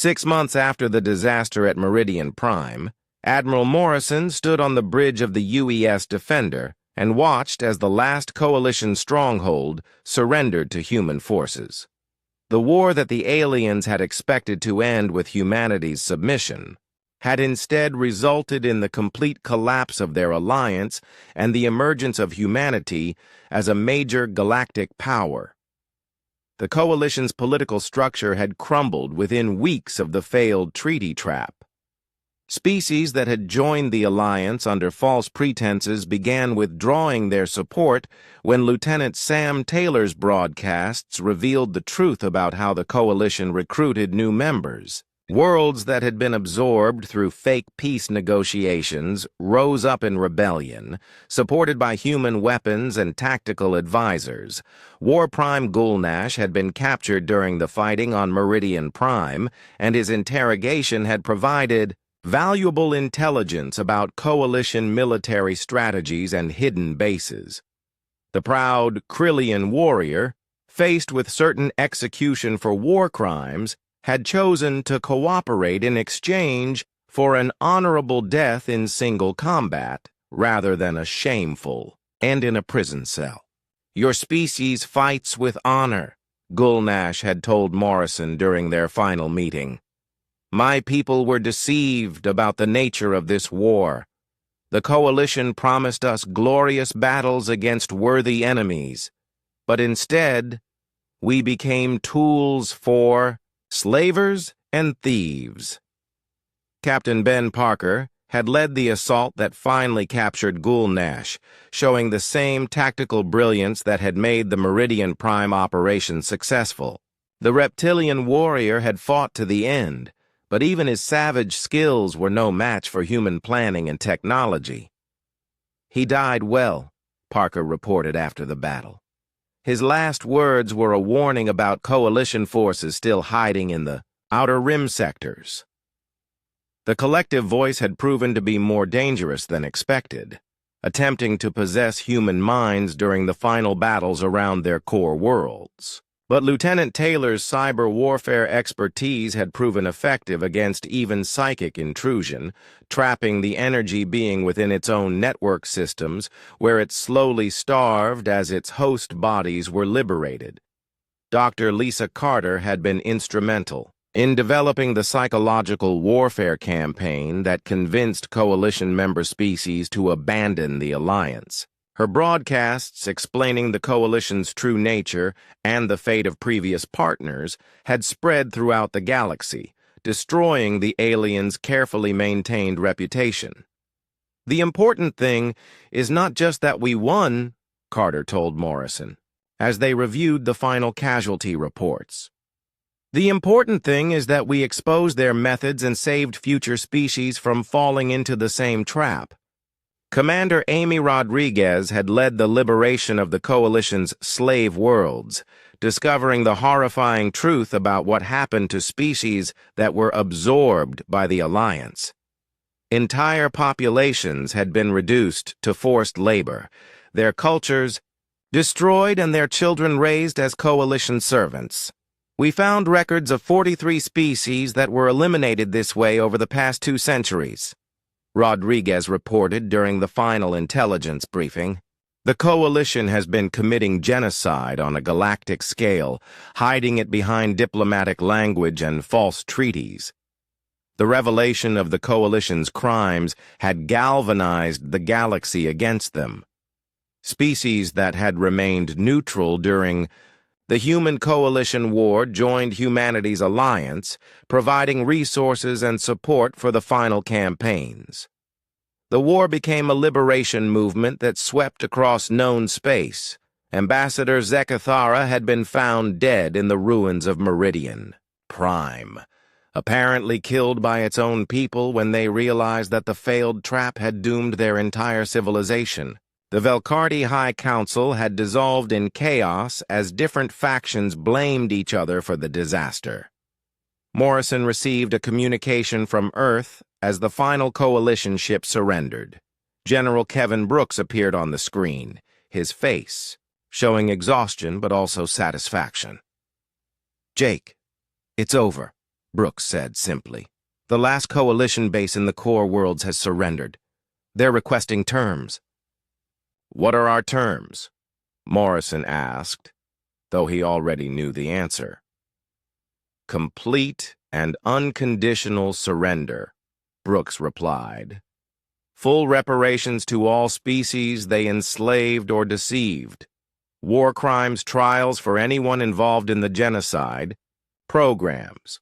6 months after the disaster at Meridian Prime, Admiral Morrison stood on the bridge of the UES Defender and watched as the last Coalition stronghold surrendered to human forces. The war that the aliens had expected to end with humanity's submission had instead resulted in the complete collapse of their alliance and the emergence of humanity as a major galactic power. The Coalition's political structure had crumbled within weeks of the failed treaty trap. Species that had joined the alliance under false pretenses began withdrawing their support when Lieutenant Sam Taylor's broadcasts revealed the truth about how the Coalition recruited new members. Worlds that had been absorbed through fake peace negotiations rose up in rebellion, supported by human weapons and tactical advisors. War Prime Gulnash had been captured during the fighting on Meridian Prime, and his interrogation had provided valuable intelligence about Coalition military strategies and hidden bases. The proud Krillian warrior, faced with certain execution for war crimes, had chosen to cooperate in exchange for an honorable death in single combat, rather than a shameful and in a prison cell. "Your species fights with honor," Gulnash had told Morrison during their final meeting. "My people were deceived about the nature of this war. The Coalition promised us glorious battles against worthy enemies, but instead, we became tools for slavers and thieves." Captain Ben Parker had led the assault that finally captured Gulnash, showing the same tactical brilliance that had made the Meridian Prime operation successful. The reptilian warrior had fought to the end, but even his savage skills were no match for human planning and technology. "He died well," Parker reported after the battle. His last words were a warning about Coalition forces still hiding in the Outer Rim sectors. The collective voice had proven to be more dangerous than expected, attempting to possess human minds during the final battles around their core worlds. But Lieutenant Taylor's cyber warfare expertise had proven effective against even psychic intrusion, trapping the energy being within its own network systems, where it slowly starved as its host bodies were liberated. Dr. Lisa Carter had been instrumental in developing the psychological warfare campaign that convinced Coalition member species to abandon the alliance. Her broadcasts explaining the Coalition's true nature and the fate of previous partners had spread throughout the galaxy, destroying the aliens' carefully maintained reputation. "The important thing is not just that we won," Carter told Morrison, as they reviewed the final casualty reports. "The important thing is that we exposed their methods and saved future species from falling into the same trap." Commander Amy Rodriguez had led the liberation of the Coalition's slave worlds, discovering the horrifying truth about what happened to species that were absorbed by the Alliance. Entire populations had been reduced to forced labor, their cultures destroyed and their children raised as Coalition servants. "We found records of 43 species that were eliminated this way over the past 2 centuries. Rodriguez reported during the final intelligence briefing. "The Coalition has been committing genocide on a galactic scale, hiding it behind diplomatic language and false treaties. The revelation of the Coalition's crimes had galvanized the galaxy against them. Species that had remained neutral during the Human Coalition War joined humanity's alliance, providing resources and support for the final campaigns. The war became a liberation movement that swept across known space. Ambassador Zekathara had been found dead in the ruins of Meridian Prime, apparently killed by its own people when they realized that the failed trap had doomed their entire civilization. The Velcardi High Council had dissolved in chaos as different factions blamed each other for the disaster. Morrison received a communication from Earth as the final Coalition ship surrendered. General Kevin Brooks appeared on the screen, his face showing exhaustion but also satisfaction. "Jake, it's over," Brooks said simply. "The last coalition base in the core worlds has surrendered. They're requesting terms." "What are our terms?" Morrison asked, though he already knew the answer. "Complete and unconditional surrender," Brooks replied. "Full reparations to all species they enslaved or deceived. War crimes trials for anyone involved in the genocide, programs,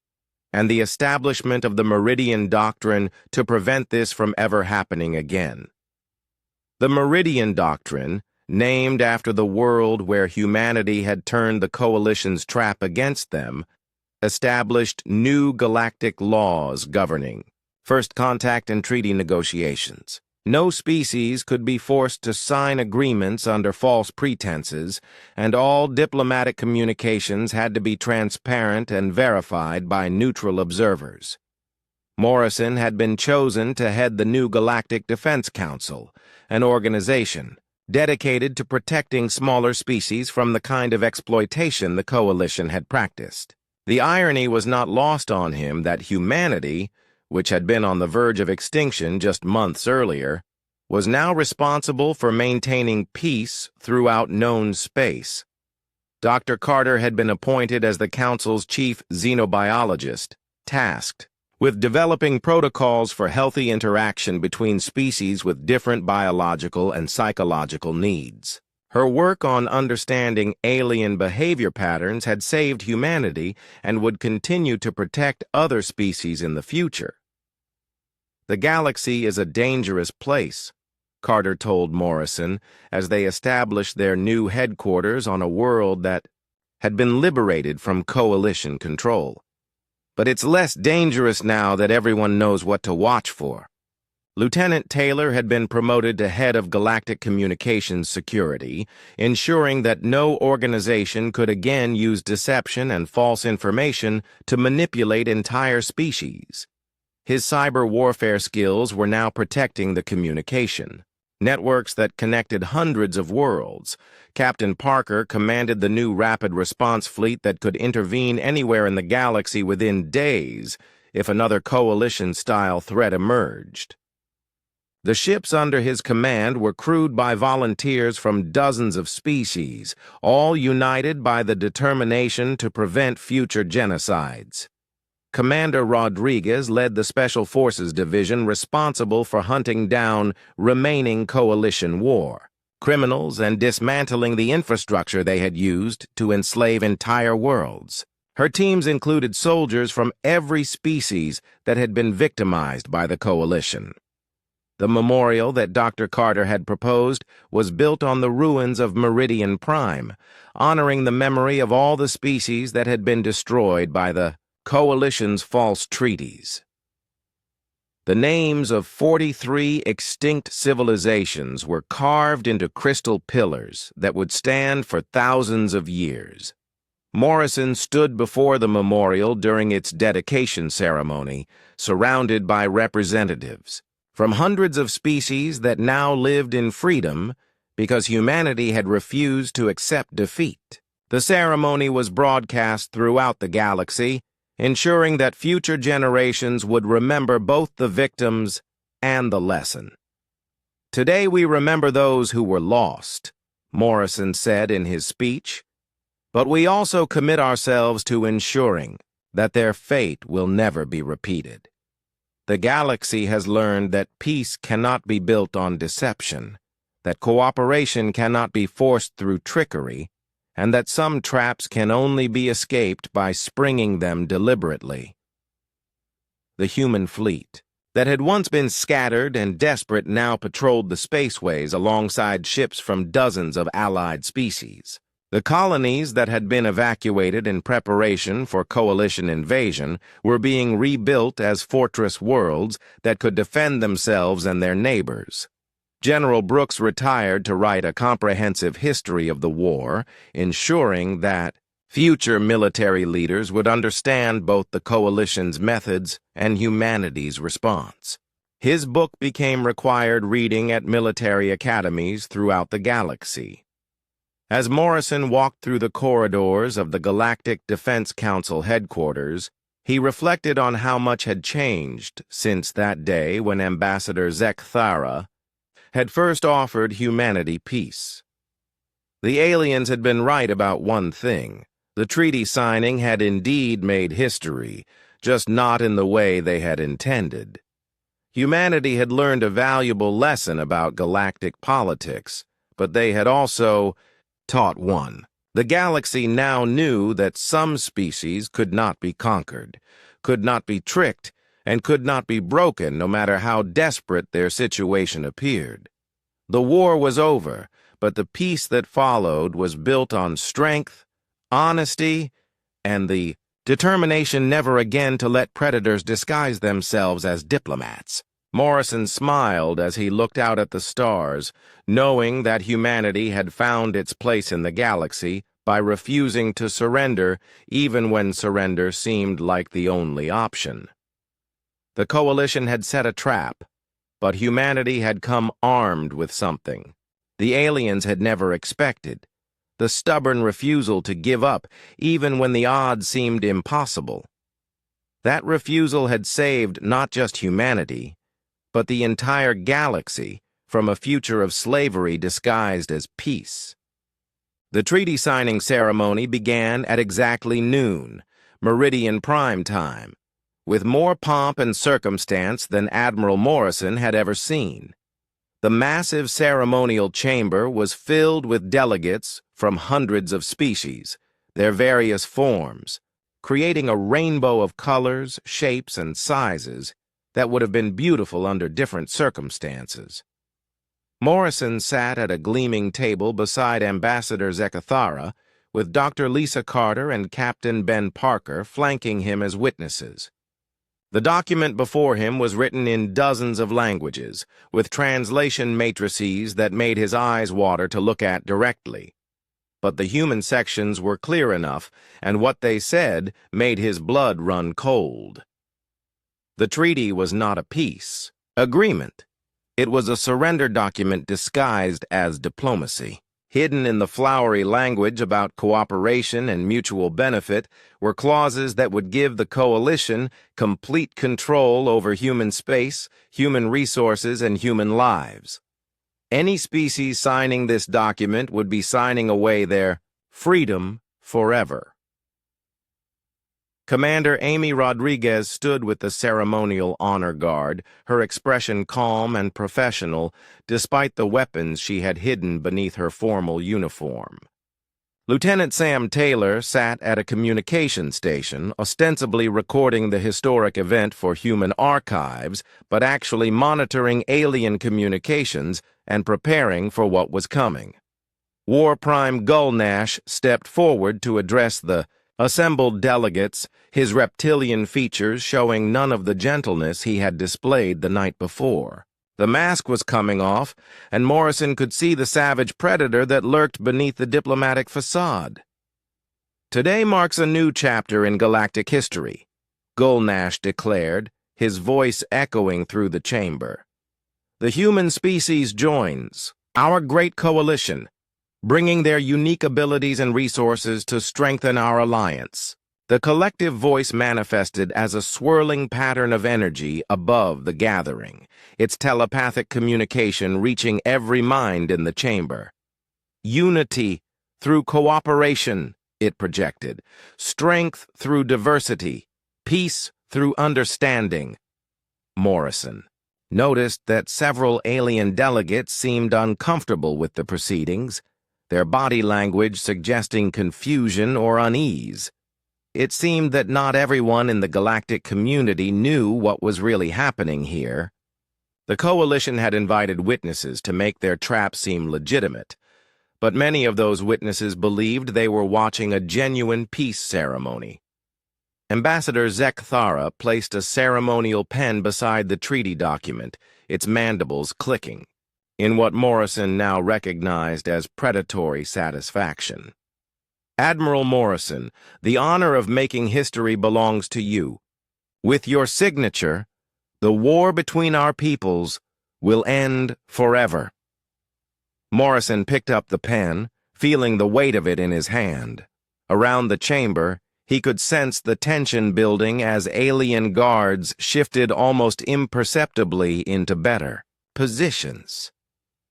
and the establishment of the Meridian Doctrine to prevent this from ever happening again." The Meridian Doctrine, named after the world where humanity had turned the Coalition's trap against them, established new galactic laws governing first contact and treaty negotiations. No species could be forced to sign agreements under false pretenses, and all diplomatic communications had to be transparent and verified by neutral observers. Morrison had been chosen to head the new Galactic Defense Council, an organization dedicated to protecting smaller species from the kind of exploitation the Coalition had practiced. The irony was not lost on him that humanity, which had been on the verge of extinction just months earlier, was now responsible for maintaining peace throughout known space. Dr. Carter had been appointed as the Council's chief xenobiologist, tasked with developing protocols for healthy interaction between species with different biological and psychological needs. Her work on understanding alien behavior patterns had saved humanity and would continue to protect other species in the future. "The galaxy is a dangerous place," Carter told Morrison as they established their new headquarters on a world that had been liberated from Coalition control. "But it's less dangerous now that everyone knows what to watch for." Lieutenant Taylor had been promoted to head of Galactic Communications Security, ensuring that no organization could again use deception and false information to manipulate entire species. His cyber warfare skills were now protecting the communication networks that connected hundreds of worlds. Captain Parker commanded the new rapid response fleet that could intervene anywhere in the galaxy within days if another Coalition-style threat emerged. The ships under his command were crewed by volunteers from dozens of species, all united by the determination to prevent future genocides. Commander Rodriguez led the Special Forces Division responsible for hunting down remaining Coalition war criminals and dismantling the infrastructure they had used to enslave entire worlds. Her teams included soldiers from every species that had been victimized by the Coalition. The memorial that Dr. Carter had proposed was built on the ruins of Meridian Prime, honoring the memory of all the species that had been destroyed by the Coalition's false treaties. The names of 43 extinct civilizations were carved into crystal pillars that would stand for thousands of years. Morrison stood before the memorial during its dedication ceremony, surrounded by representatives from hundreds of species that now lived in freedom because humanity had refused to accept defeat. The ceremony was broadcast throughout the galaxy, ensuring that future generations would remember both the victims and the lesson. "Today we remember those who were lost," Morrison said in his speech, "but we also commit ourselves to ensuring that their fate will never be repeated. The galaxy has learned that peace cannot be built on deception, that cooperation cannot be forced through trickery, and that some traps can only be escaped by springing them deliberately." The human fleet, that had once been scattered and desperate, now patrolled the spaceways alongside ships from dozens of allied species. The colonies that had been evacuated in preparation for Coalition invasion were being rebuilt as fortress worlds that could defend themselves and their neighbors. General Brooks retired to write a comprehensive history of the war, ensuring that future military leaders would understand both the Coalition's methods and humanity's response. His book became required reading at military academies throughout the galaxy. As Morrison walked through the corridors of the Galactic Defense Council headquarters, He reflected on how much had changed since that day when Ambassador Zekthara had first offered humanity peace. The aliens had been right about one thing. The treaty signing had indeed made history, just not in the way they had intended. Humanity had learned a valuable lesson about galactic politics, but they had also taught one. The galaxy now knew that some species could not be conquered, could not be tricked, and could not be broken no matter how desperate their situation appeared. The war was over, but the peace that followed was built on strength, honesty, and the determination never again to let predators disguise themselves as diplomats. Morrison smiled as he looked out at the stars, knowing that humanity had found its place in the galaxy by refusing to surrender even when surrender seemed like the only option. The coalition had set a trap, but humanity had come armed with something the aliens had never expected: the stubborn refusal to give up even when the odds seemed impossible. That refusal had saved not just humanity, but the entire galaxy from a future of slavery disguised as peace. The treaty signing ceremony began at exactly noon, Meridian Prime Time, with more pomp and circumstance than Admiral Morrison had ever seen. The massive ceremonial chamber was filled with delegates from hundreds of species, their various forms, creating a rainbow of colors, shapes, and sizes that would have been beautiful under different circumstances. Morrison sat at a gleaming table beside Ambassador Zekthara, with Dr. Lisa Carter and Captain Ben Parker flanking him as witnesses. The document before him was written in dozens of languages, with translation matrices that made his eyes water to look at directly. But the human sections were clear enough, and what they said made his blood run cold. The treaty was not a peace agreement. It was a surrender document disguised as diplomacy. Hidden in the flowery language about cooperation and mutual benefit were clauses that would give the coalition complete control over human space, human resources, and human lives. Any species signing this document would be signing away their freedom forever. Commander Amy Rodriguez stood with the ceremonial honor guard, her expression calm and professional, despite the weapons she had hidden beneath her formal uniform. Lieutenant Sam Taylor sat at a communication station, ostensibly recording the historic event for human archives, but actually monitoring alien communications and preparing for what was coming. War Prime Gulnash stepped forward to address the assembled delegates, his reptilian features showing none of the gentleness he had displayed the night before. The mask was coming off, and Morrison could see the savage predator that lurked beneath the diplomatic facade. Today marks a new chapter in galactic history, Gulnash declared, his voice echoing through the chamber. The human species joins our great coalition, bringing their unique abilities and resources to strengthen our alliance. The collective voice manifested as a swirling pattern of energy above the gathering, its telepathic communication reaching every mind in the chamber. Unity through cooperation, it projected. Strength through diversity. Peace through understanding. Morrison noticed that several alien delegates seemed uncomfortable with the proceedings, their body language suggesting confusion or unease. It seemed that not everyone in the galactic community knew what was really happening here. The coalition had invited witnesses to make their trap seem legitimate, but many of those witnesses believed they were watching a genuine peace ceremony. Ambassador Zekthara placed a ceremonial pen beside the treaty document, its mandibles clicking, in what Morrison now recognized as predatory satisfaction. Admiral Morrison, the honor of making history belongs to you. With your signature, the war between our peoples will end forever. Morrison picked up the pen, feeling the weight of it in his hand. Around the chamber, He could sense the tension building as alien guards shifted almost imperceptibly into better positions.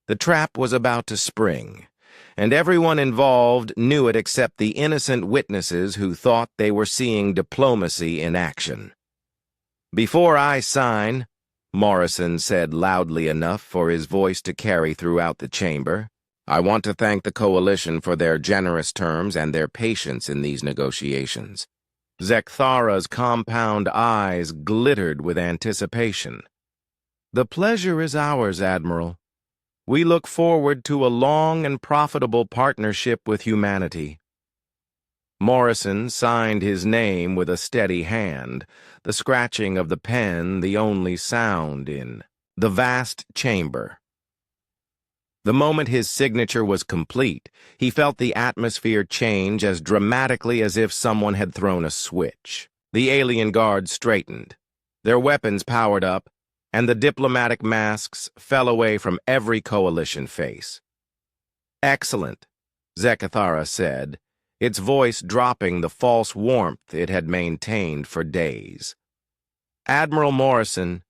The trap was about to spring, and everyone involved knew it except the innocent witnesses who thought they were seeing diplomacy in action. "Before I sign," Morrison said loudly enough for his voice to carry throughout the chamber, "I want to thank the Coalition for their generous terms and their patience in these negotiations." Zekthara's compound eyes glittered with anticipation. "The pleasure is ours, Admiral. We look forward to a long and profitable partnership with humanity." Morrison signed his name with a steady hand, the scratching of the pen the only sound in the vast chamber. The moment his signature was complete, he felt the atmosphere change as dramatically as if someone had thrown a switch. The alien guards straightened, their weapons powered up, and the diplomatic masks fell away from every Coalition face. "Excellent," Zekthara said, its voice dropping the false warmth it had maintained for days. "Admiral Morrison,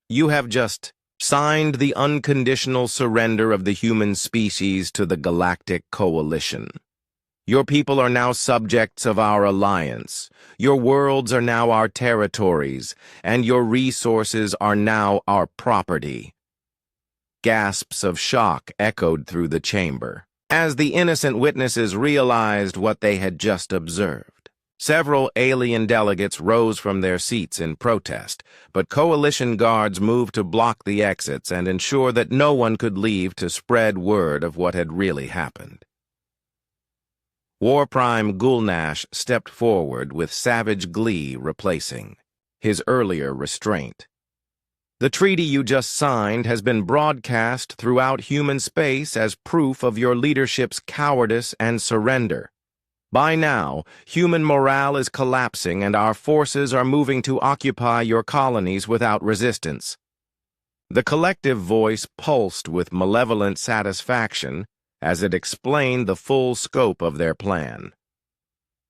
you have just signed the unconditional surrender of the human species to the Galactic Coalition. Your people are now subjects of our alliance, your worlds are now our territories, and your resources are now our property." Gasps of shock echoed through the chamber as the innocent witnesses realized what they had just observed. Several alien delegates rose from their seats in protest, but Coalition guards moved to block the exits and ensure that no one could leave to spread word of what had really happened. War Prime Gulnash stepped forward with savage glee replacing his earlier restraint. "The treaty you just signed has been broadcast throughout human space as proof of your leadership's cowardice and surrender. By now, human morale is collapsing and our forces are moving to occupy your colonies without resistance." The collective voice pulsed with malevolent satisfaction as it explained the full scope of their plan.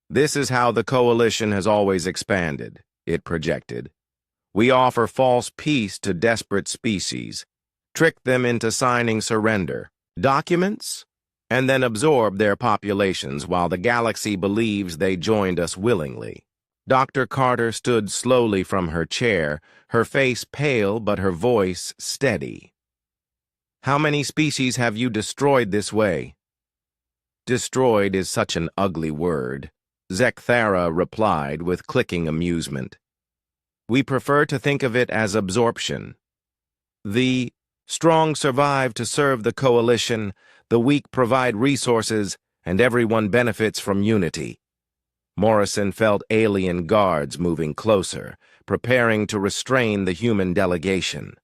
"This is how the Coalition has always expanded," it projected. "We offer false peace to desperate species, trick them into signing surrender documents, and then absorb their populations while the galaxy believes they joined us willingly." Dr. Carter stood slowly from her chair, her face pale but her voice steady. "How many species have you destroyed this way?" "Destroyed is such an ugly word," Zekthara replied with clicking amusement. "We prefer to think of it as absorption. The strong survive to serve the Coalition, the weak provide resources, and everyone benefits from unity." Morrison felt alien guards moving closer, preparing to restrain the human delegation.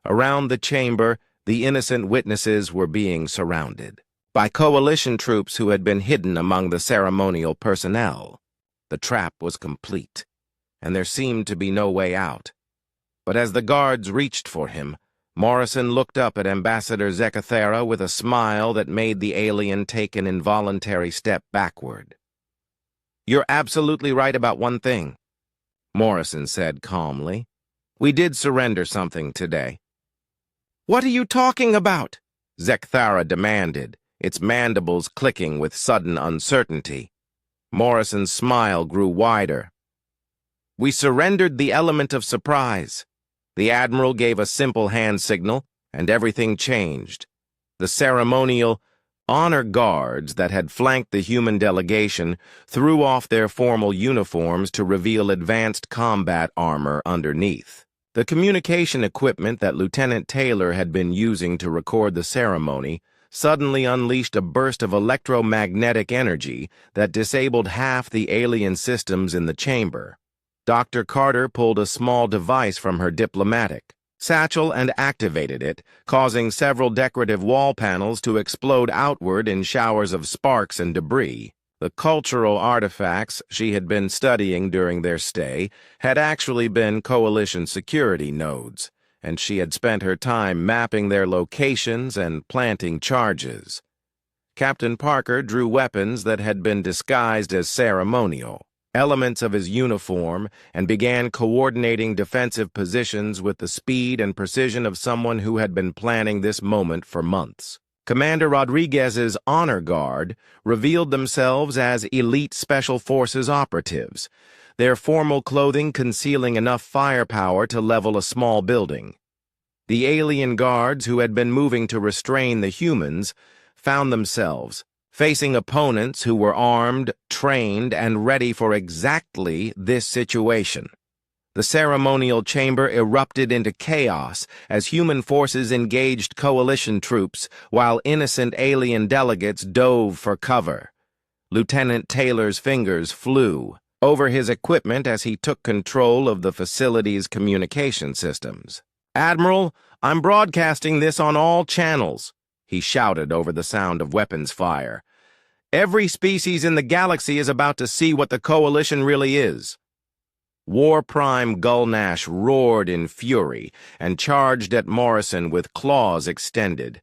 Around the chamber, the innocent witnesses were being surrounded by Coalition troops who had been hidden among the ceremonial personnel. The trap was complete, and there seemed to be no way out. But as the guards reached for him, Morrison looked up at Ambassador Zekthara with a smile that made the alien take an involuntary step backward. "You're absolutely right about one thing," Morrison said calmly. "We did surrender something today." "What are you talking about?" Zekthara demanded, its mandibles clicking with sudden uncertainty. Morrison's smile grew wider. "We surrendered the element of surprise. The Admiral gave a simple hand signal, and everything changed. The ceremonial honor guards that had flanked the human delegation threw off their formal uniforms to reveal advanced combat armor underneath. The communication equipment that Lieutenant Taylor had been using to record the ceremony suddenly unleashed a burst of electromagnetic energy that disabled half the alien systems in the chamber. Dr. Carter pulled a small device from her diplomatic satchel and activated it, causing several decorative wall panels to explode outward in showers of sparks and debris. The cultural artifacts she had been studying during their stay had actually been Coalition security nodes, and she had spent her time mapping their locations and planting charges. Captain Parker drew weapons that had been disguised as ceremonial. elements of his uniform and began coordinating defensive positions with the speed and precision of someone who had been planning this moment for months. Commander Rodriguez's honor guard revealed themselves as elite Special Forces operatives, their formal clothing concealing enough firepower to level a small building. The alien guards who had been moving to restrain the humans found themselves facing opponents who were armed, trained, and ready for exactly this situation. The ceremonial chamber erupted into chaos as human forces engaged coalition troops while innocent alien delegates dove for cover. Lieutenant Taylor's fingers flew over his equipment as he took control of the facility's communication systems. "Admiral, I'm broadcasting this on all channels," he shouted over the sound of weapons fire. "Every species in the galaxy is about to see what the Coalition really is." War Prime Gulnash roared in fury and charged at Morrison with claws extended.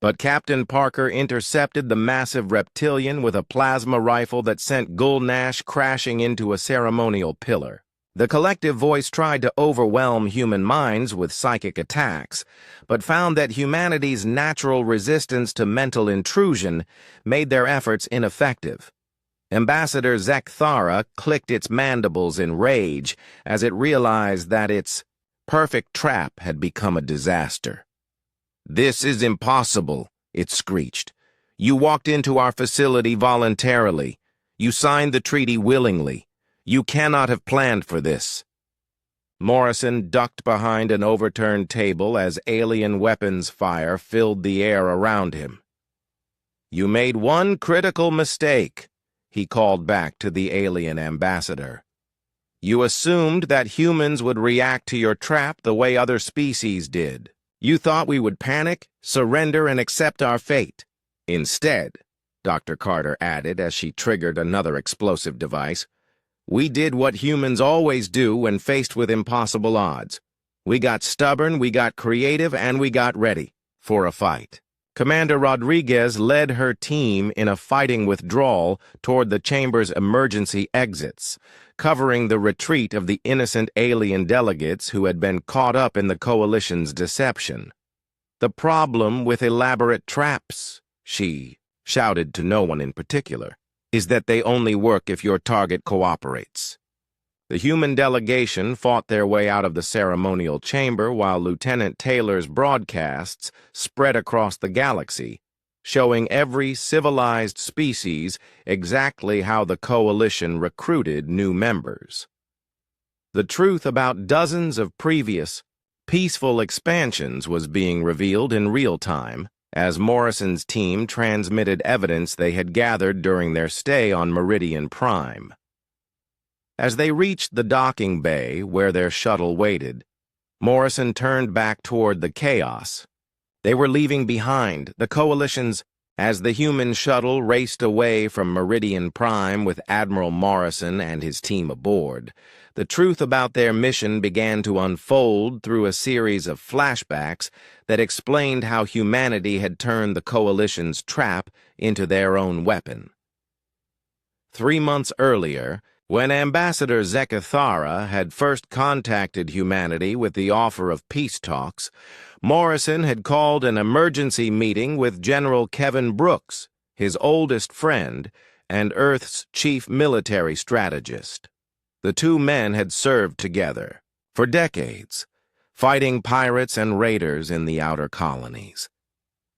But Captain Parker intercepted the massive reptilian with a plasma rifle that sent Gulnash crashing into a ceremonial pillar. The collective voice tried to overwhelm human minds with psychic attacks, but found that humanity's natural resistance to mental intrusion made their efforts ineffective. Ambassador Zekthara clicked its mandibles in rage as it realized that its perfect trap had become a disaster. "This is impossible," it screeched. "You walked into our facility voluntarily. You signed the treaty willingly. You cannot have planned for this." Morrison ducked behind an overturned table as alien weapons fire filled the air around him. "You made one critical mistake," he called back to the alien ambassador. "You assumed that humans would react to your trap the way other species did. You thought we would panic, surrender, and accept our fate. Instead," Dr. Carter added as she triggered another explosive device, "we did what humans always do when faced with impossible odds. We got stubborn, we got creative, and we got ready for a fight." Commander Rodriguez led her team in a fighting withdrawal toward the chamber's emergency exits, covering the retreat of the innocent alien delegates who had been caught up in the Coalition's deception. "The problem with elaborate traps," she shouted to no one in particular, "is that they only work if your target cooperates." The human delegation fought their way out of the ceremonial chamber while Lieutenant Taylor's broadcasts spread across the galaxy, showing every civilized species exactly how the Coalition recruited new members. The truth about dozens of previous, peaceful expansions was being revealed in real time, as Morrison's team transmitted evidence they had gathered during their stay on Meridian Prime. As they reached the docking bay where their shuttle waited, Morrison turned back toward the chaos. They were leaving behind the Coalition's as the human shuttle raced away from Meridian Prime with Admiral Morrison and his team aboard. The truth about their mission began to unfold through a series of flashbacks that explained how humanity had turned the Coalition's trap into their own weapon. 3 months earlier, when Ambassador Zekthara had first contacted humanity with the offer of peace talks, Morrison had called an emergency meeting with General Kevin Brooks, his oldest friend, and Earth's chief military strategist. The two men had served together for decades, fighting pirates and raiders in the outer colonies,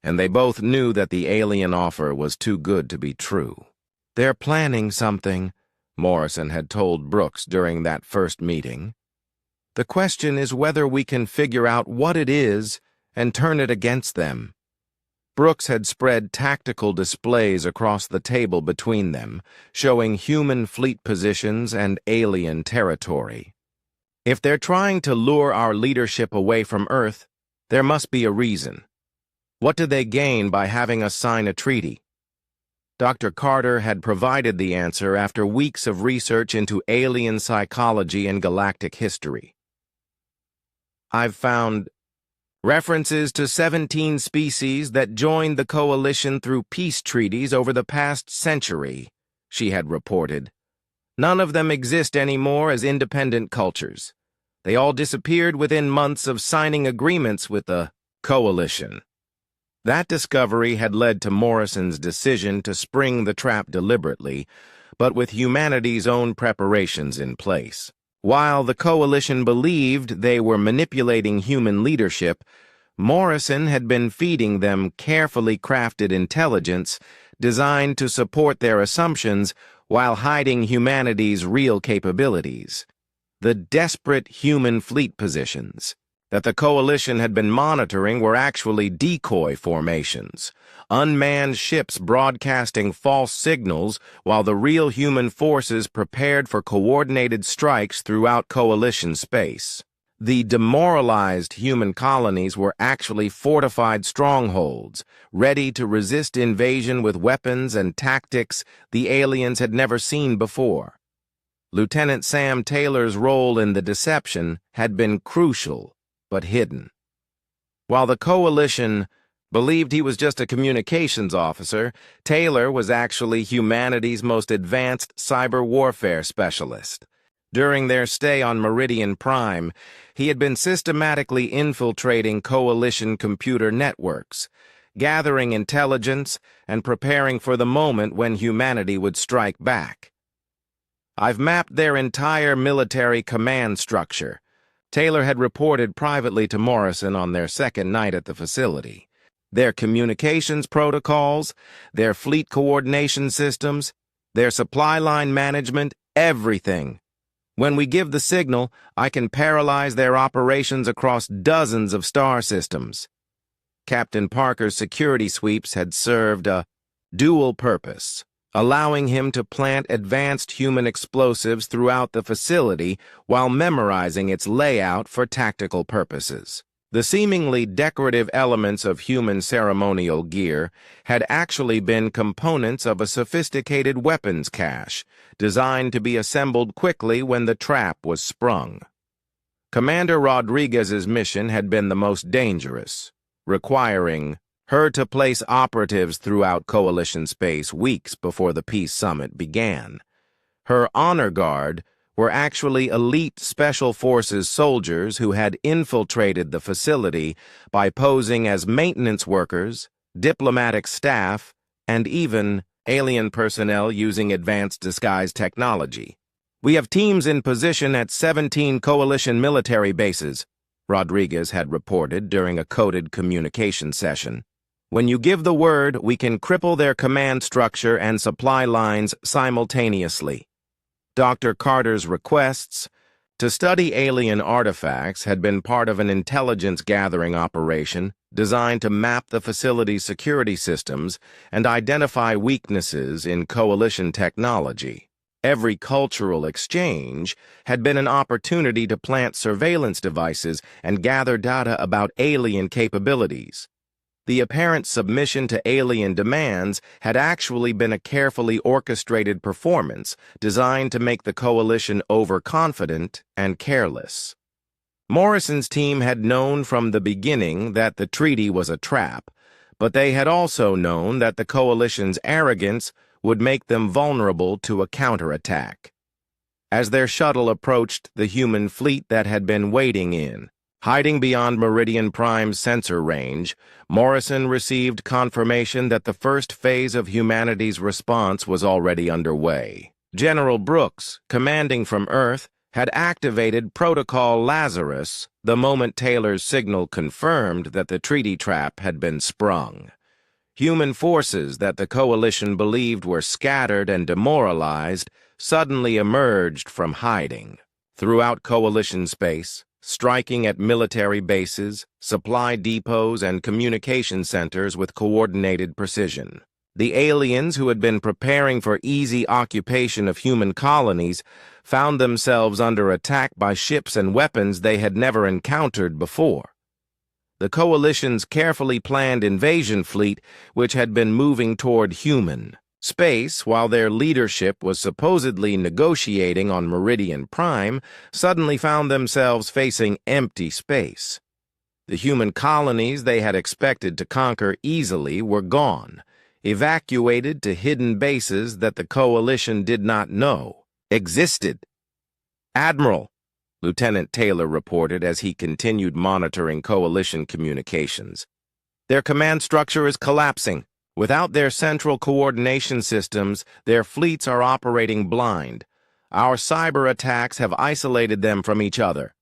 and they both knew that the alien offer was too good to be true. "They're planning something," Morrison had told Brooks during that first meeting. "The question is whether we can figure out what it is and turn it against them." Brooks had spread tactical displays across the table between them, showing human fleet positions and alien territory. "If they're trying to lure our leadership away from Earth, there must be a reason. What do they gain by having us sign a treaty?" Dr. Carter had provided the answer after weeks of research into alien psychology and galactic history. "I've found references to 17 species that joined the Coalition through peace treaties over the past century," she had reported. None of them exist anymore as independent cultures. They all disappeared within months of signing agreements with the coalition. That discovery had led to Morrison's decision to spring the trap deliberately, but with humanity's own preparations in place. While the coalition believed they were manipulating human leadership, Morrison had been feeding them carefully crafted intelligence designed to support their assumptions while hiding humanity's real capabilities. The desperate human fleet positions that the coalition had been monitoring were actually decoy formations, unmanned ships broadcasting false signals while the real human forces prepared for coordinated strikes throughout coalition space. The demoralized human colonies were actually fortified strongholds, ready to resist invasion with weapons and tactics the aliens had never seen before. Lieutenant Sam Taylor's role in the deception had been crucial, but hidden. While the coalition believed he was just a communications officer, Taylor was actually humanity's most advanced cyber warfare specialist. During their stay on Meridian Prime, he had been systematically infiltrating coalition computer networks, gathering intelligence and preparing for the moment when humanity would strike back. "I've mapped their entire military command structure," Taylor had reported privately to Morrison on their second night at the facility. "Their communications protocols, their fleet coordination systems, their supply line management, everything. When we give the signal, I can paralyze their operations across dozens of star systems." Captain Parker's security sweeps had served a dual purpose, allowing him to plant advanced human explosives throughout the facility while memorizing its layout for tactical purposes. The seemingly decorative elements of human ceremonial gear had actually been components of a sophisticated weapons cache, designed to be assembled quickly when the trap was sprung. Commander Rodriguez's mission had been the most dangerous, requiring her to place operatives throughout coalition space weeks before the peace summit began. Her honor guard were actually elite special forces soldiers who had infiltrated the facility by posing as maintenance workers, diplomatic staff, and even alien personnel using advanced disguise technology. "We have teams in position at 17 coalition military bases," Rodriguez had reported during a coded communication session. "When you give the word, we can cripple their command structure and supply lines simultaneously." Dr. Carter's requests to study alien artifacts had been part of an intelligence-gathering operation designed to map the facility's security systems and identify weaknesses in coalition technology. Every cultural exchange had been an opportunity to plant surveillance devices and gather data about alien capabilities. The apparent submission to alien demands had actually been a carefully orchestrated performance designed to make the coalition overconfident and careless. Morrison's team had known from the beginning that the treaty was a trap, but they had also known that the coalition's arrogance would make them vulnerable to a counterattack. As their shuttle approached the human fleet that had been waiting in, hiding beyond Meridian Prime's sensor range, Morrison received confirmation that the first phase of humanity's response was already underway. General Brooks, commanding from Earth, had activated Protocol Lazarus the moment Taylor's signal confirmed that the treaty trap had been sprung. Human forces that the coalition believed were scattered and demoralized suddenly emerged from hiding. Throughout coalition space, striking at military bases, supply depots, and communication centers with coordinated precision. The aliens who had been preparing for easy occupation of human colonies found themselves under attack by ships and weapons they had never encountered before. The coalition's carefully planned invasion fleet, which had been moving toward human space while their leadership was supposedly negotiating on Meridian Prime, suddenly found themselves facing empty space. The human colonies they had expected to conquer easily were gone, evacuated to hidden bases that the coalition did not know. existed. "Admiral," Lieutenant Taylor reported as he continued monitoring coalition communications. "Their command structure is collapsing. Without their central coordination systems, their fleets are operating blind. Our cyber attacks have isolated them from each other."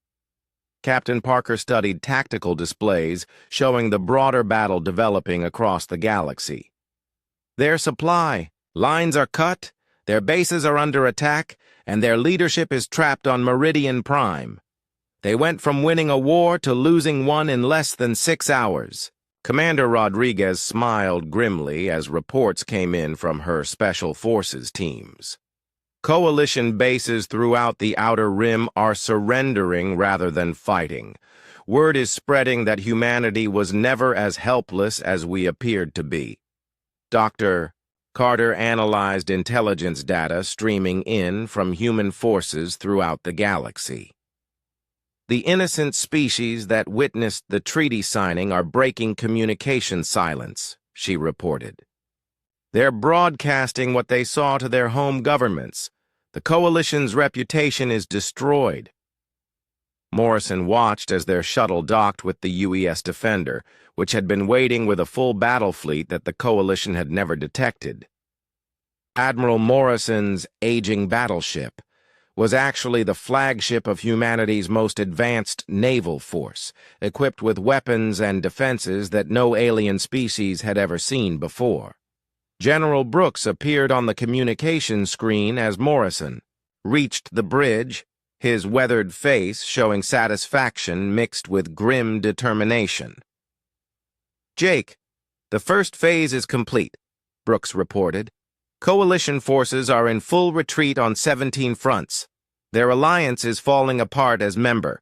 Captain Parker studied tactical displays showing the broader battle developing across the galaxy. "Their supply lines are cut, their bases are under attack, and their leadership is trapped on Meridian Prime. They went from winning a war to losing one in less than 6 hours." Commander Rodriguez smiled grimly as reports came in from her Special Forces teams. Coalition bases throughout the Outer Rim are surrendering rather than fighting. Word is spreading that humanity was never as helpless as we appeared to be. Dr. Carter analyzed intelligence data streaming in from human forces throughout the galaxy. "The innocent species that witnessed the treaty signing are breaking communication silence," she reported. "They're broadcasting what they saw to their home governments. The coalition's reputation is destroyed." Morrison watched as their shuttle docked with the UES Defender, which had been waiting with a full battle fleet that the coalition had never detected. Admiral Morrison's aging battleship was actually the flagship of humanity's most advanced naval force, equipped with weapons and defenses that no alien species had ever seen before. General Brooks appeared on the communication screen as Morrison reached the bridge, his weathered face showing satisfaction mixed with grim determination. "Jake, the first phase is complete," Brooks reported. "Coalition forces are in full retreat on 17 fronts. Their alliance is falling apart as member.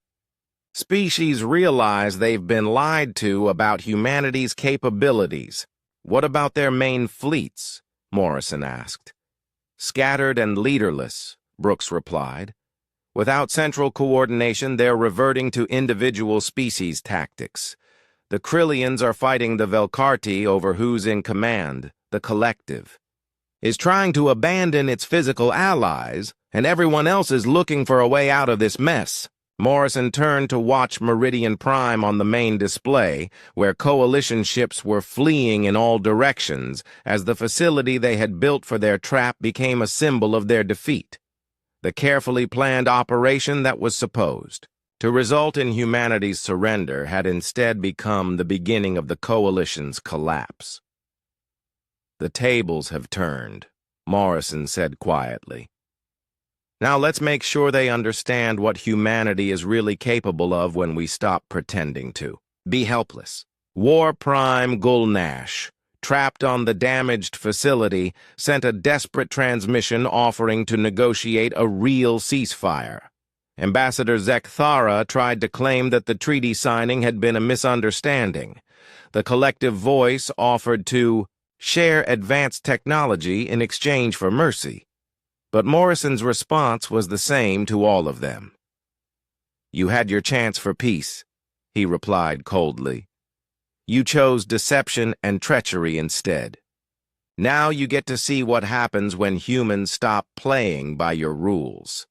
Species realize they've been lied to about humanity's capabilities. What about their main fleets?" Morrison asked. "Scattered and leaderless," Brooks replied. "Without central coordination, they're reverting to individual species tactics. The Krillians are fighting the Velkarti over who's in command. The collective is trying to abandon its physical allies, and everyone else is looking for a way out of this mess." Morrison turned to watch Meridian Prime on the main display, where coalition ships were fleeing in all directions as the facility they had built for their trap became a symbol of their defeat. The carefully planned operation that was supposed to result in humanity's surrender had instead become the beginning of the coalition's collapse. "The tables have turned," Morrison said quietly. "Now let's make sure they understand what humanity is really capable of when we stop pretending to be helpless." War Prime Gulnash, trapped on the damaged facility, sent a desperate transmission offering to negotiate a real ceasefire. Ambassador Zekthara tried to claim that the treaty signing had been a misunderstanding. The collective voice offered to share advanced technology in exchange for mercy. But Morrison's response was the same to all of them. "You had your chance for peace," he replied coldly. "You chose deception and treachery instead. Now you get to see what happens when humans stop playing by your rules."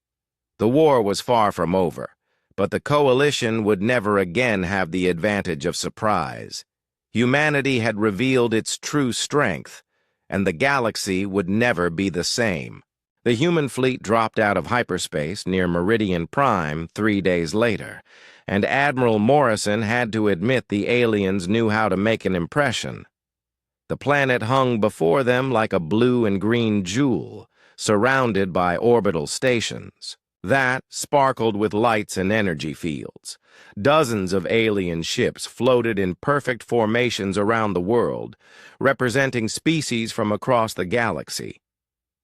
The war was far from over, but the coalition would never again have the advantage of surprise. Humanity had revealed its true strength, and the galaxy would never be the same. The human fleet dropped out of hyperspace near Meridian Prime 3 days later, and Admiral Morrison had to admit the aliens knew how to make an impression. The planet hung before them like a blue and green jewel, surrounded by orbital stations that sparkled with lights and energy fields. Dozens of alien ships floated in perfect formations around the world, representing species from across the galaxy.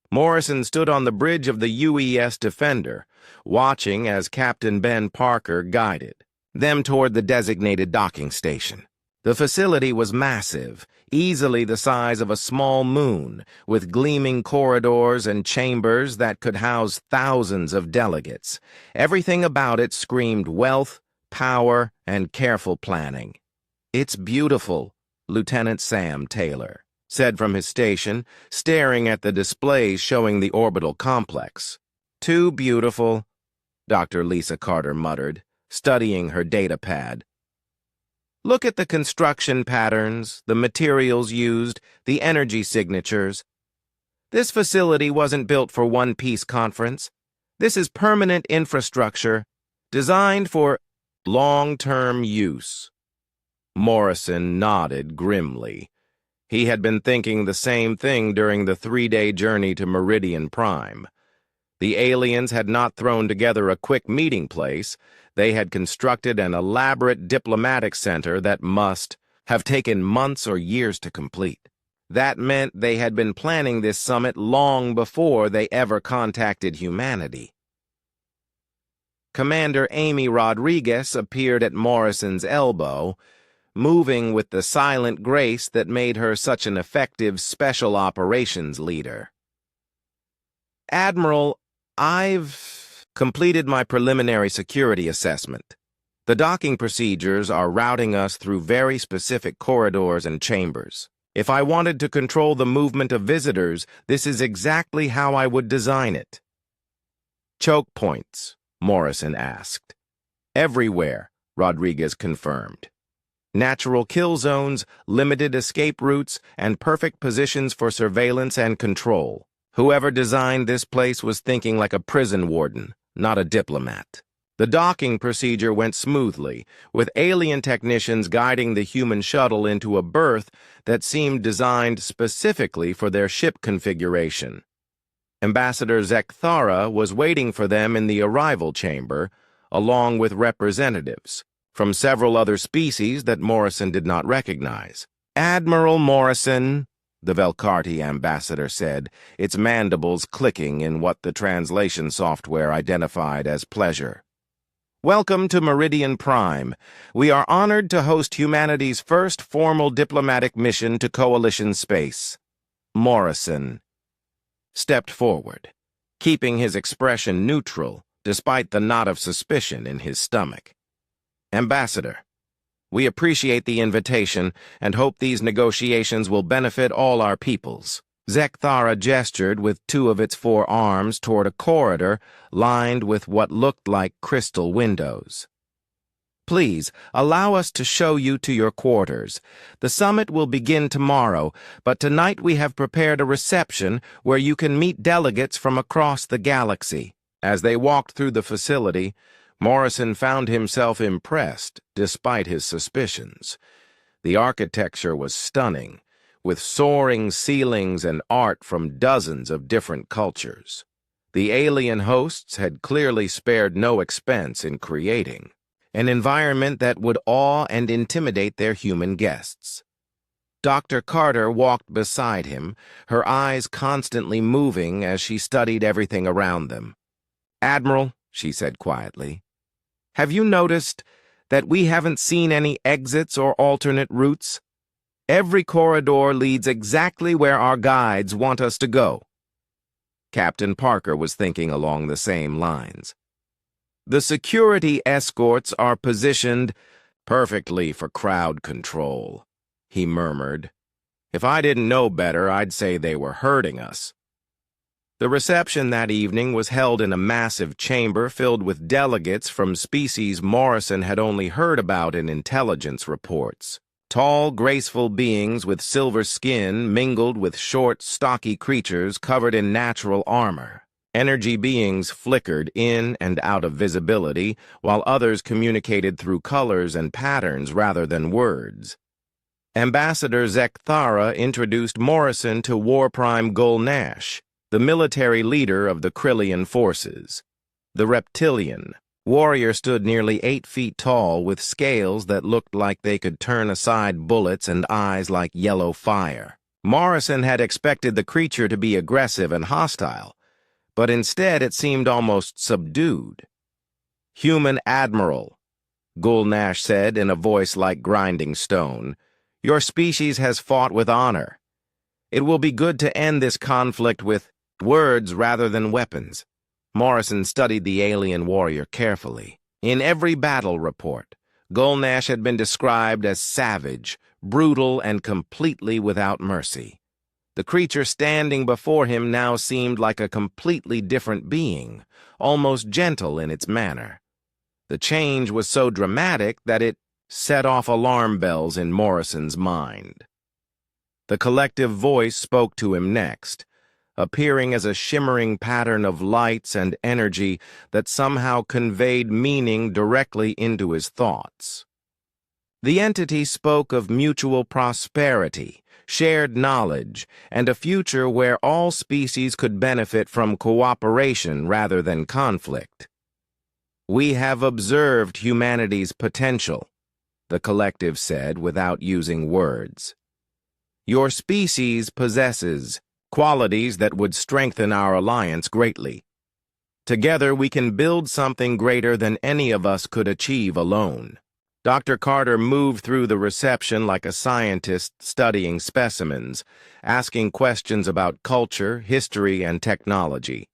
Morrison stood on the bridge of the UES Defender, watching as Captain Ben Parker guided them toward the designated docking station. The facility was massive, easily the size of a small moon, with gleaming corridors and chambers that could house thousands of delegates. Everything about it screamed wealth, power, and careful planning. "It's beautiful," Lieutenant Sam Taylor said from his station, staring at the displays showing the orbital complex. Too beautiful, Dr. Lisa Carter muttered, studying her data pad. Look at the construction patterns, the materials used, the energy signatures. This facility wasn't built for one-piece conference. This is permanent infrastructure designed for long-term use. Morrison nodded grimly. He had been thinking the same thing during the 3-day journey to Meridian Prime. The aliens had not thrown together a quick meeting place. They had constructed an elaborate diplomatic center that must have taken months or years to complete. That meant they had been planning this summit long before they ever contacted humanity. Commander Amy Rodriguez appeared at Morrison's elbow, moving with the silent grace that made her such an effective special operations leader. Admiral, I've completed my preliminary security assessment. The docking procedures are routing us through very specific corridors and chambers. If I wanted to control the movement of visitors, this is exactly how I would design it. Choke points, Morrison asked. Everywhere, Rodriguez confirmed. Natural kill zones, limited escape routes, and perfect positions for surveillance and control. Whoever designed this place was thinking like a prison warden, not a diplomat. The docking procedure went smoothly, with alien technicians guiding the human shuttle into a berth that seemed designed specifically for their ship configuration. Ambassador Zekthara was waiting for them in the arrival chamber, along with representatives from several other species that Morrison did not recognize. Admiral Morrison, the Velcarti ambassador said, its mandibles clicking in what the translation software identified as pleasure. Welcome to Meridian Prime. We are honored to host humanity's first formal diplomatic mission to Coalition space. Morrison stepped forward, keeping his expression neutral despite the knot of suspicion in his stomach. Ambassador, we appreciate the invitation and hope these negotiations will benefit all our peoples. Zekthara gestured with 2 of its 4 arms toward a corridor lined with what looked like crystal windows. Please, allow us to show you to your quarters. The summit will begin tomorrow, but tonight we have prepared a reception where you can meet delegates from across the galaxy. As they walked through the facility, Morrison found himself impressed despite his suspicions. The architecture was stunning, with soaring ceilings and art from dozens of different cultures. The alien hosts had clearly spared no expense in creating an environment that would awe and intimidate their human guests. Dr. Carter walked beside him, her eyes constantly moving as she studied everything around them. Admiral, she said quietly, have you noticed that we haven't seen any exits or alternate routes? Every corridor leads exactly where our guides want us to go. Captain Parker was thinking along the same lines. The security escorts are positioned perfectly for crowd control, he murmured. If I didn't know better, I'd say they were hurting us. The reception that evening was held in a massive chamber filled with delegates from species Morrison had only heard about in intelligence reports. Tall, graceful beings with silver skin mingled with short, stocky creatures covered in natural armor. Energy beings flickered in and out of visibility, while others communicated through colors and patterns rather than words. Ambassador Zekthara introduced Morrison to War Prime Gulnash, the military leader of the Krillian forces. The reptilian warrior stood nearly 8 feet tall with scales that looked like they could turn aside bullets and eyes like yellow fire. Morrison had expected the creature to be aggressive and hostile, but instead it seemed almost subdued. Human Admiral, Gulnash said in a voice like grinding stone, your species has fought with honor. It will be good to end this conflict with words rather than weapons. Morrison studied the alien warrior carefully. In every battle report, Gulnash had been described as savage, brutal, and completely without mercy. The creature standing before him now seemed like a completely different being, almost gentle in its manner. The change was so dramatic that it set off alarm bells in Morrison's mind. The collective voice spoke to him next, appearing as a shimmering pattern of lights and energy that somehow conveyed meaning directly into his thoughts. The entity spoke of mutual prosperity, shared knowledge, and a future where all species could benefit from cooperation rather than conflict. "We have observed humanity's potential," the collective said without using words. "Your species possesses qualities that would strengthen our alliance greatly. Together we can build something greater than any of us could achieve alone." Dr. Carter moved through the reception like a scientist studying specimens, asking questions about culture, history, and technology.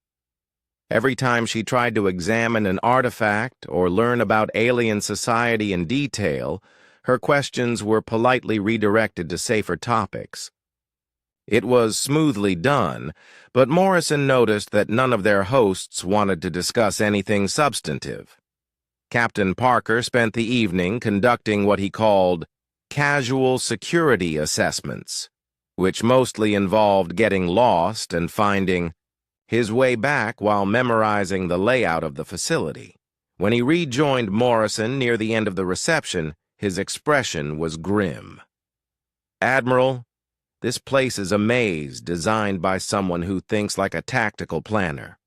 Every time she tried to examine an artifact or learn about alien society in detail, her questions were politely redirected to safer topics. It was smoothly done, but Morrison noticed that none of their hosts wanted to discuss anything substantive. Captain Parker spent the evening conducting what he called casual security assessments, which mostly involved getting lost and finding his way back while memorizing the layout of the facility. When he rejoined Morrison near the end of the reception, his expression was grim. "Admiral, this place is a maze designed by someone who thinks like a tactical planner,"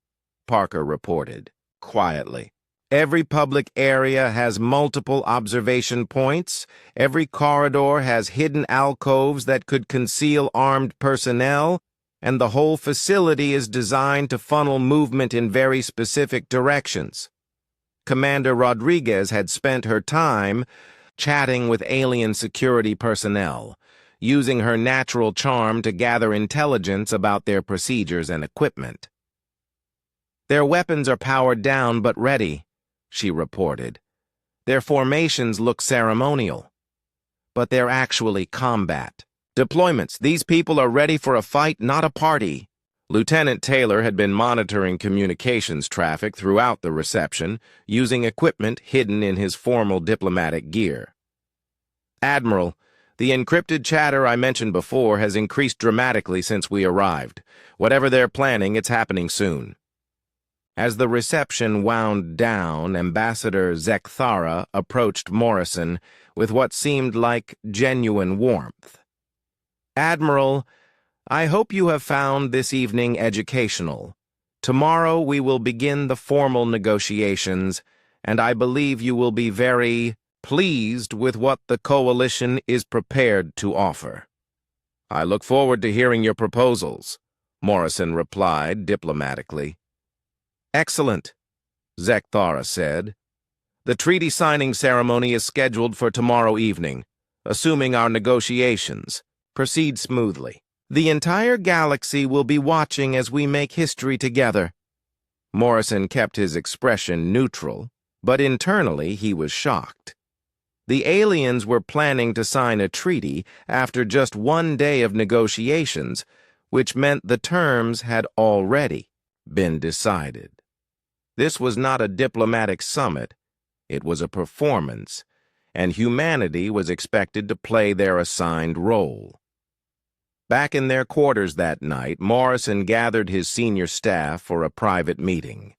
Parker reported, quietly. "Every public area has multiple observation points. Every corridor has hidden alcoves that could conceal armed personnel, and the whole facility is designed to funnel movement in very specific directions. Commander Rodriguez had spent her time chatting with alien security personnel, using her natural charm to gather intelligence about their procedures and equipment. Their weapons are powered down but ready," she reported. "Their formations look ceremonial, but they're actually combat deployments. These people are ready for a fight, not a party." Lieutenant Taylor had been monitoring communications traffic throughout the reception, using equipment hidden in his formal diplomatic gear. "Admiral, the encrypted chatter I mentioned before has increased dramatically since we arrived. Whatever they're planning, it's happening soon." As the reception wound down, Ambassador Zekthara approached Morrison with what seemed like genuine warmth. "Admiral, I hope you have found this evening educational. Tomorrow we will begin the formal negotiations, and I believe you will be very pleased with what the Coalition is prepared to offer." "I look forward to hearing your proposals," Morrison replied diplomatically. "Excellent," Zekthara said. "The treaty signing ceremony is scheduled for tomorrow evening, assuming our negotiations proceed smoothly. The entire galaxy will be watching as we make history together." Morrison kept his expression neutral, but internally he was shocked. The aliens were planning to sign a treaty after just one day of negotiations, which meant the terms had already been decided. This was not a diplomatic summit, it was a performance, and humanity was expected to play their assigned role. Back in their quarters that night, Morrison gathered his senior staff for a private meeting.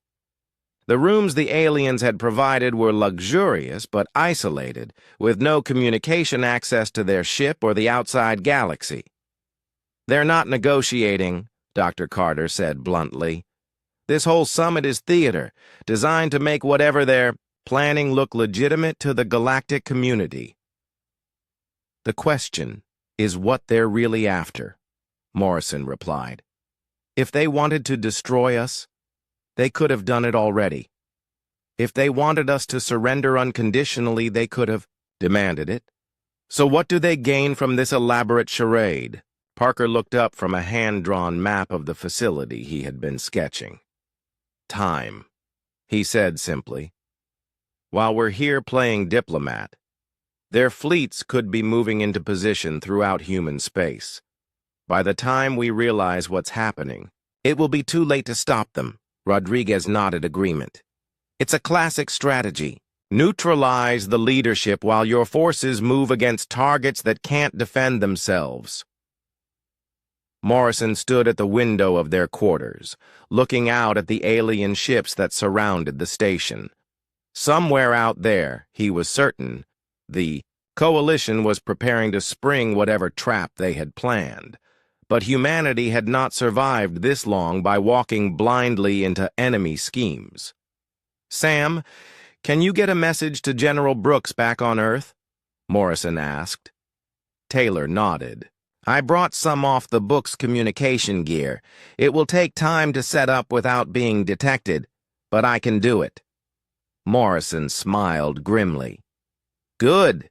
The rooms the aliens had provided were luxurious but isolated, with no communication access to their ship or the outside galaxy. "They're not negotiating," Dr. Carter said bluntly. "This whole summit is theater, designed to make whatever they're planning look legitimate to the galactic community." "The question is what they're really after," Morrison replied. "If they wanted to destroy us, they could have done it already. If they wanted us to surrender unconditionally, they could have demanded it. So what do they gain from this elaborate charade?" Parker looked up from a hand-drawn map of the facility he had been sketching. "Time," he said simply. "While we're here playing diplomat, their fleets could be moving into position throughout human space. By the time we realize what's happening, it will be too late to stop them. Rodriguez nodded agreement. It's a classic strategy. Neutralize the leadership while your forces move against targets that can't defend themselves. Morrison stood at the window of their quarters, looking out at the alien ships that surrounded the station. Somewhere out there, he was certain, the Coalition was preparing to spring whatever trap they had planned. But humanity had not survived this long by walking blindly into enemy schemes. "Sam, can you get a message to General Brooks back on Earth?" Morrison asked. Taylor nodded. "I brought some off the book's communication gear. It will take time to set up without being detected, but I can do it." Morrison smiled grimly. "Good,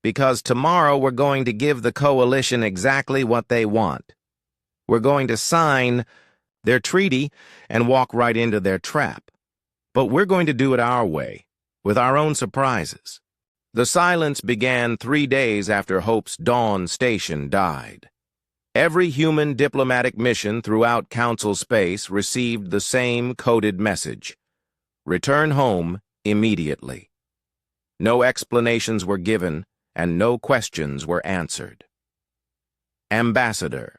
because tomorrow we're going to give the Coalition exactly what they want. We're going to sign their treaty and walk right into their trap. But we're going to do it our way, with our own surprises." The silence began 3 days after Hope's Dawn station died. Every human diplomatic mission throughout Council space received the same coded message: return home immediately. No explanations were given, and no questions were answered. Ambassador.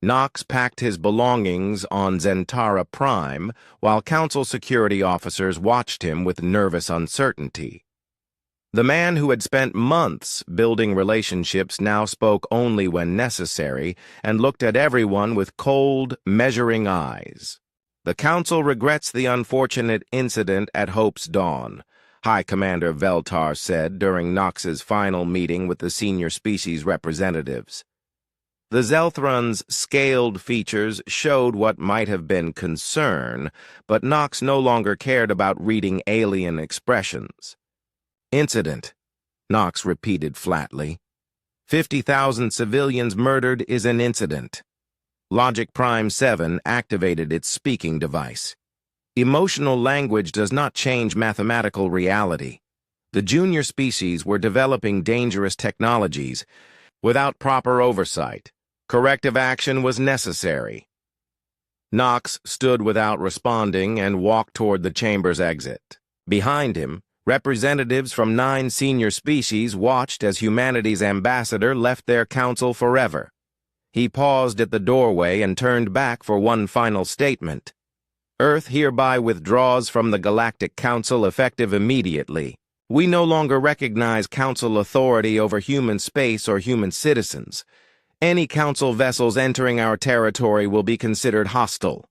Knox packed his belongings on Zentara Prime while Council security officers watched him with nervous uncertainty. The man who had spent months building relationships now spoke only when necessary and looked at everyone with cold, measuring eyes. "The Council regrets the unfortunate incident at Hope's Dawn," High Commander Veltar said during Knox's final meeting with the senior species representatives. The Zelthron's scaled features showed what might have been concern, but Knox no longer cared about reading alien expressions. "Incident," Knox repeated flatly. 50,000 civilians murdered is an incident. Logic Prime 7 activated its speaking device. Emotional language does not change mathematical reality. The junior species were developing dangerous technologies. Without proper oversight, corrective action was necessary. Knox stood without responding and walked toward the chamber's exit. Behind him, representatives from 9 senior species watched as humanity's ambassador left their council forever. He paused at the doorway and turned back for one final statement. "Earth hereby withdraws from the Galactic Council effective immediately. We no longer recognize Council authority over human space or human citizens. Any Council vessels entering our territory will be considered hostile."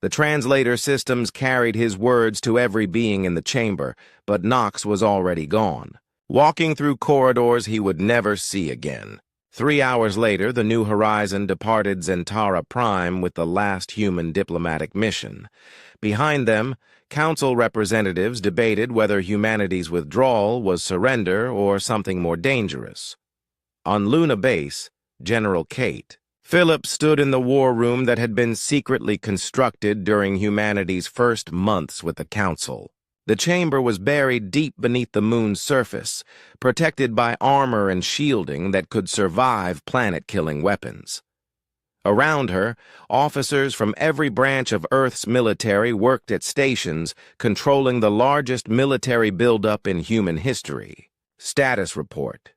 The translator systems carried his words to every being in the chamber, but Knox was already gone, walking through corridors he would never see again. 3 hours later, the New Horizon departed Zentara Prime with the last human diplomatic mission. Behind them, Council representatives debated whether humanity's withdrawal was surrender or something more dangerous. On Luna Base, General Kate Phillips stood in the war room that had been secretly constructed during humanity's first months with the Council. The chamber was buried deep beneath the moon's surface, protected by armor and shielding that could survive planet-killing weapons. Around her, officers from every branch of Earth's military worked at stations controlling the largest military buildup in human history. "Status report,"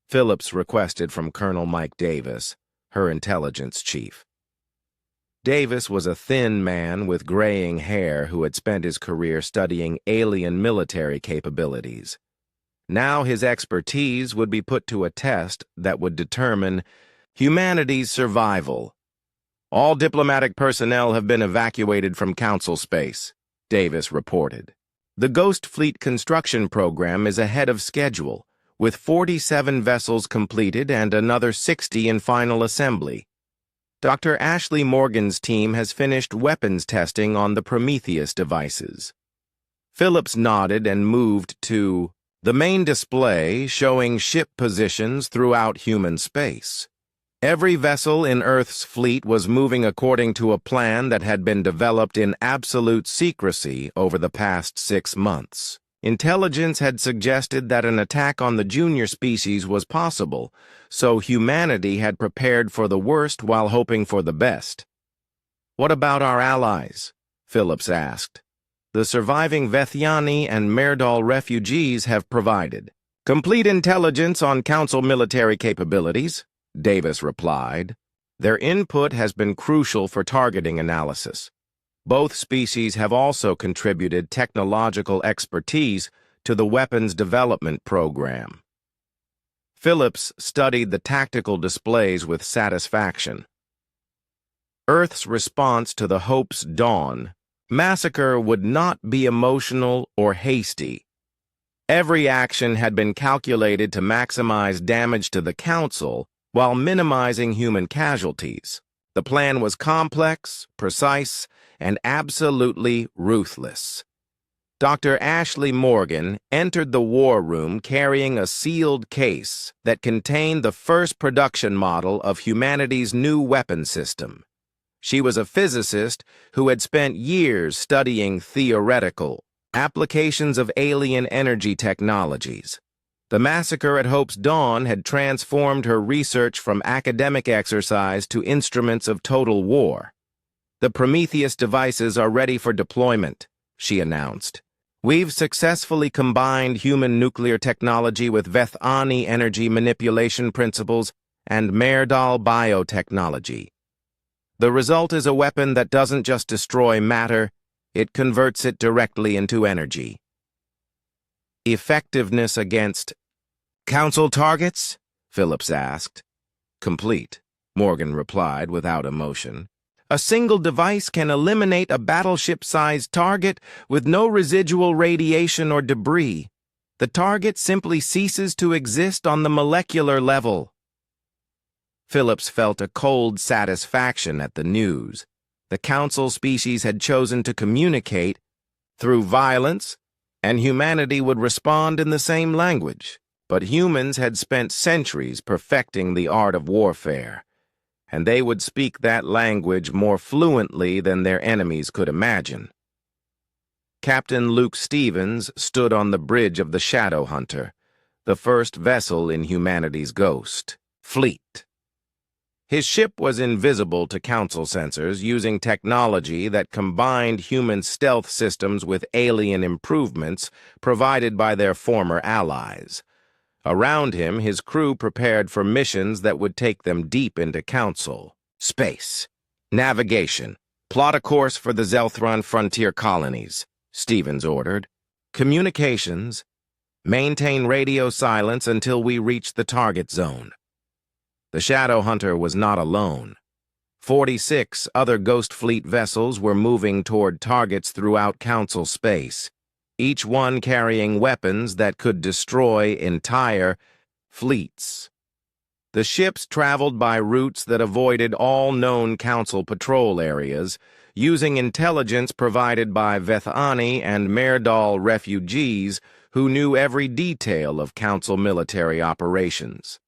Phillips requested from Colonel Mike Davis, her intelligence chief. Davis was a thin man with graying hair who had spent his career studying alien military capabilities. Now his expertise would be put to a test that would determine humanity's survival. "All diplomatic personnel have been evacuated from Council space," Davis reported. "The Ghost Fleet construction program is ahead of schedule, with 47 vessels completed and another 60 in final assembly. Dr. Ashley Morgan's team has finished weapons testing on the Prometheus devices." Phillips nodded and moved to the main display showing ship positions throughout human space. Every vessel in Earth's fleet was moving according to a plan that had been developed in absolute secrecy over the past 6 months. Intelligence had suggested that an attack on the junior species was possible, so humanity had prepared for the worst while hoping for the best. "What about our allies?" Phillips asked. "The surviving Vethiani and Merdal refugees have provided complete intelligence on Council military capabilities," Davis replied. "Their input has been crucial for targeting analysis. Both species have also contributed technological expertise to the weapons development program." Phillips studied the tactical displays with satisfaction. Earth's response to the Hope's dawn massacre would not be emotional or hasty. Every action had been calculated to maximize damage to the Council while minimizing human casualties. The plan was complex, precise, and absolutely ruthless. Dr. Ashley Morgan entered the war room carrying a sealed case that contained the first production model of humanity's new weapon system. She was a physicist who had spent years studying theoretical applications of alien energy technologies. The massacre at Hope's Dawn had transformed her research from academic exercise to instruments of total war. "The Prometheus devices are ready for deployment," she announced. "We've successfully combined human nuclear technology with Vethani energy manipulation principles and Merdal biotechnology. The result is a weapon that doesn't just destroy matter, it converts it directly into energy." "Effectiveness against Council targets?" Phillips asked. "Complete," Morgan replied without emotion. "A single device can eliminate a battleship-sized target with no residual radiation or debris. The target simply ceases to exist on the molecular level." Phillips felt a cold satisfaction at the news. The Council species had chosen to communicate through violence, and humanity would respond in the same language. But humans had spent centuries perfecting the art of warfare, and they would speak that language more fluently than their enemies could imagine. Captain Luke Stevens stood on the bridge of the Shadow Hunter, the first vessel in humanity's ghost fleet. His ship was invisible to Council sensors using technology that combined human stealth systems with alien improvements provided by their former allies. Around him, his crew prepared for missions that would take them deep into Council. "Space. Navigation. Plot a course for the Zelthron frontier colonies," Stevens ordered. "Communications. Maintain radio silence until we reach the target zone." The Shadow Hunter was not alone. 46 other Ghost Fleet vessels were moving toward targets throughout Council space, each one carrying weapons that could destroy entire fleets. The ships traveled by routes that avoided all known Council patrol areas, using intelligence provided by Vethani and Merdal refugees who knew every detail of Council military operations.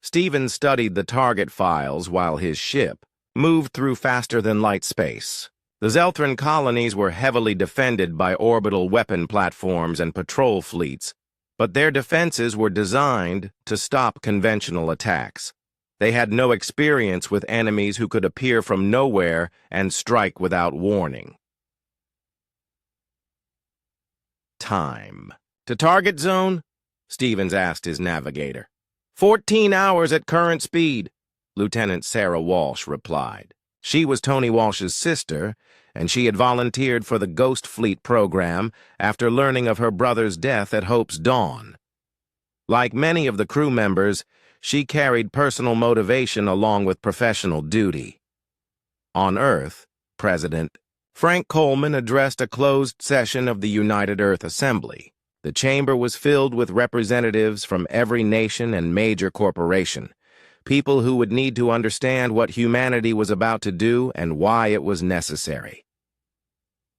Stevens studied the target files while his ship moved through faster-than-light space. The Zelthron colonies were heavily defended by orbital weapon platforms and patrol fleets, but their defenses were designed to stop conventional attacks. They had no experience with enemies who could appear from nowhere and strike without warning. Time. "To target zone?" Stevens asked his navigator. 14 hours at current speed," Lieutenant Sarah Walsh replied. She was Tony Walsh's sister, and she had volunteered for the Ghost Fleet program after learning of her brother's death at Hope's Dawn. Like many of the crew members, she carried personal motivation along with professional duty. On Earth, President Frank Coleman addressed a closed session of the United Earth Assembly. The chamber was filled with representatives from every nation and major corporation, people who would need to understand what humanity was about to do and why it was necessary.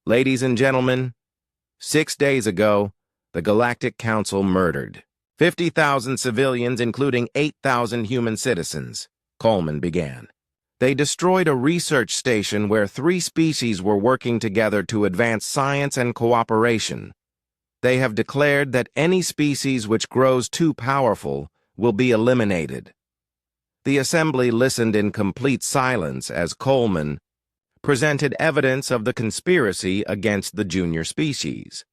"Ladies and gentlemen, 6 days ago, the Galactic Council murdered 50,000 civilians, including 8,000 human citizens," Coleman began. "They destroyed a research station where 3 species were working together to advance science and cooperation. They have declared that any species which grows too powerful will be eliminated. The assembly listened in complete silence as Coleman presented evidence of the conspiracy against the junior species.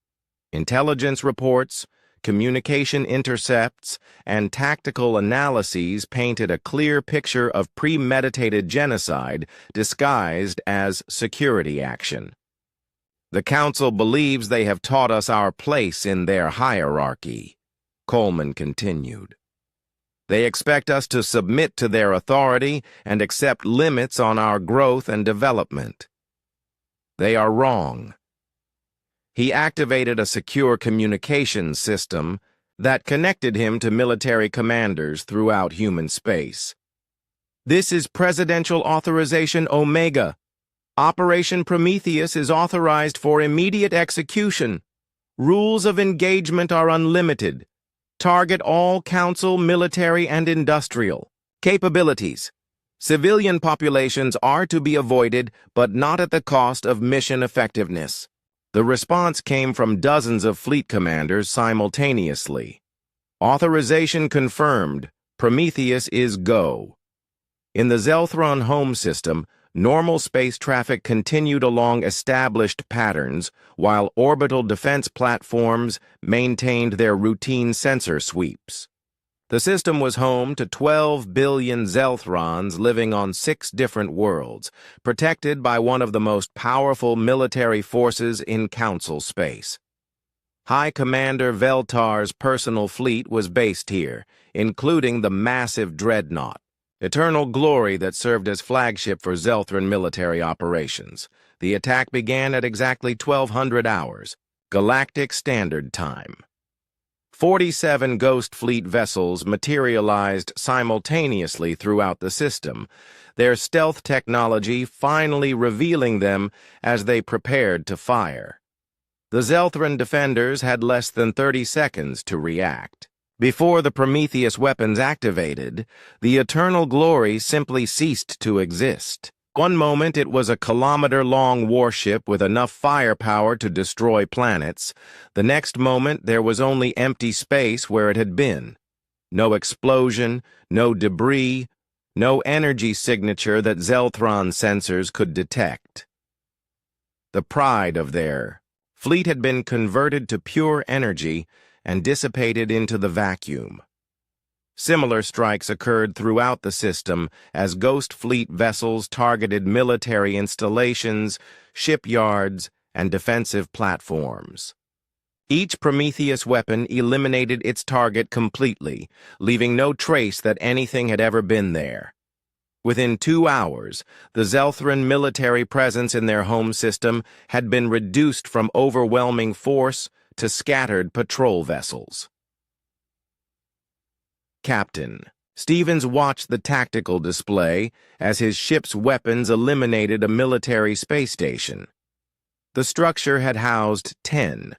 Intelligence reports, communication intercepts, and tactical analyses painted a clear picture of premeditated genocide disguised as security action. The Council believes they have taught us our place in their hierarchy, Coleman continued. They expect us to submit to their authority and accept limits on our growth and development. They are wrong. He activated a secure communications system that connected him to military commanders throughout human space. This is Presidential Authorization Omega. Operation Prometheus is authorized for immediate execution. Rules of engagement are unlimited. Target all council, military, and industrial. Capabilities. Civilian populations are to be avoided, but not at the cost of mission effectiveness. The response came from dozens of fleet commanders simultaneously. Authorization confirmed. Prometheus is go. In the Zelthron home system, normal space traffic continued along established patterns, while orbital defense platforms maintained their routine sensor sweeps. The system was home to 12 billion Zelthrons living on 6 different worlds, protected by one of the most powerful military forces in Council space. High Commander Veltar's personal fleet was based here, including the massive Dreadnought, eternal glory that served as flagship for Zelthran military operations. The attack began at exactly 1200 hours, Galactic Standard Time. 47 Ghost Fleet vessels materialized simultaneously throughout the system, their stealth technology finally revealing them as they prepared to fire. The Zelthran defenders had less than 30 seconds to react. Before the Prometheus weapons activated, the Eternal Glory simply ceased to exist. One moment it was a kilometer-long warship with enough firepower to destroy planets. The next moment there was only empty space where it had been. No explosion, no debris, no energy signature that Zelthron sensors could detect. The pride of their fleet had been converted to pure energy and dissipated into the vacuum. Similar strikes occurred throughout the system as Ghost Fleet vessels targeted military installations, shipyards, and defensive platforms. Each Prometheus weapon eliminated its target completely, leaving no trace that anything had ever been there. Within 2 hours, the Zelthran military presence in their home system had been reduced from overwhelming force to scattered patrol vessels. Captain Stevens watched the tactical display as his ship's weapons eliminated a military space station. The structure had housed 10